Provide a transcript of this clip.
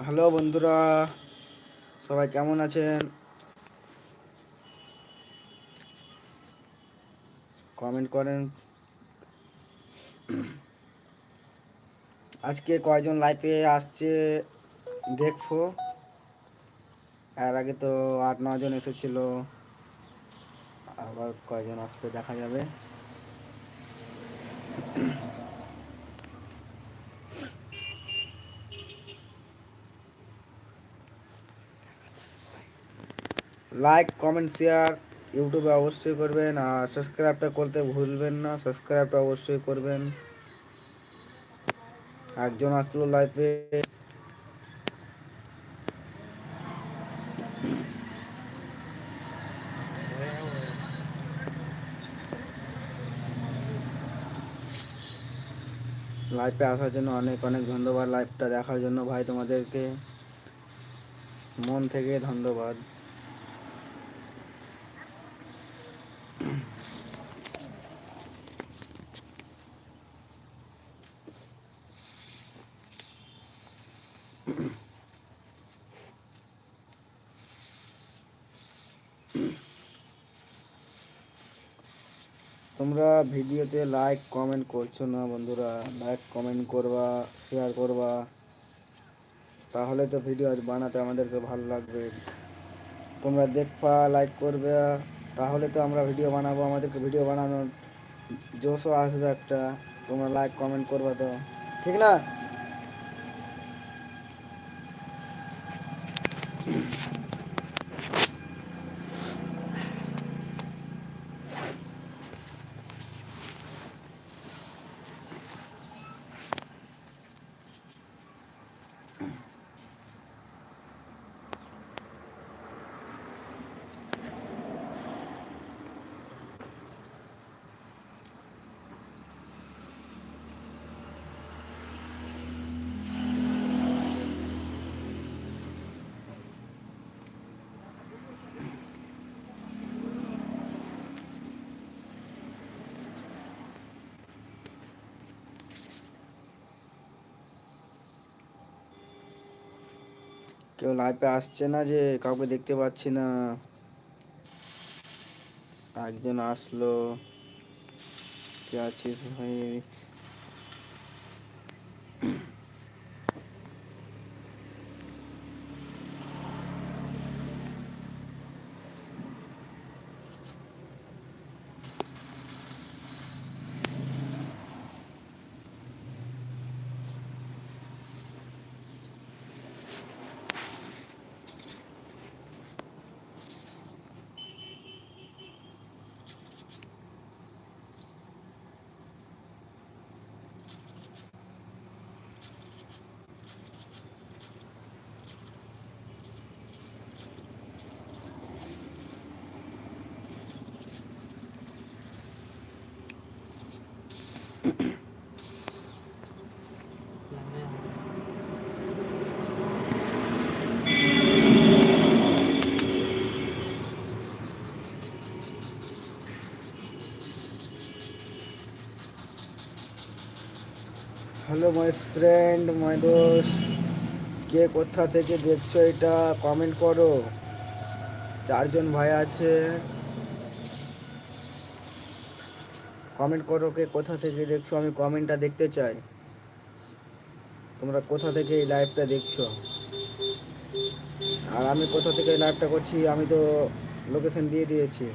Hello বন্ধুরা, সবাই কেমন আছেন? কমেন্ট করেন। আজকে কয়জন লাইভে আসছে দেখবো। এর আগে তো 8-9 জন এসেছিল, আবার কয়জন আসবে দেখা যাবে। লাইক, কমেন্ট, শেয়ার ইউটিউবে অবশ্যই করবেন, আর সাবস্ক্রাইবটা করতে ভুলবেন না। সাবস্ক্রাইবটা অবশ্যই করবেন। একজন আসলো লাইভে। লাইভে আসার জন্য অনেক অনেক ধন্যবাদ। লাইভটা দেখার জন্য ভাই তোমাদেরকে মন থেকে ধন্যবাদ। তোমরা ভিডিওতে লাইক কমেন্ট করছো না বন্ধুরা। লাইক কমেন্ট করবা, শেয়ার করবা, তাহলে তো ভিডিও বানাতে আমাদেরকে ভালো লাগবে। তোমরা দেখবা, লাইক করবে, তাহলে তো আমরা ভিডিও বানাবো, আমাদেরকে ভিডিও বানানোর জোশও আসবে একটা। তোমরা লাইক কমেন্ট করবা তো, ঠিক না? কেউ লাইভে আসছে না যে, কাউকে দেখতে পাচ্ছি না। একজন আসলো, কে আছিস ভাই? হ্যালো মাই ফ্রেন্ড, মাই দোস্ত, কে কোথা থেকে দেখছো এটা কমেন্ট করো। 4 জন ভাই আছে, কমেন্ট করো কে কোথা থেকে দেখছো। আমি কমেন্টটা দেখতে চাই, তোমরা কোথা থেকে এই লাইভটা দেখছো। আর আমি কোথা থেকে এই লাইভটা করছি আমি তো লোকেশন দিয়ে দিয়েছি।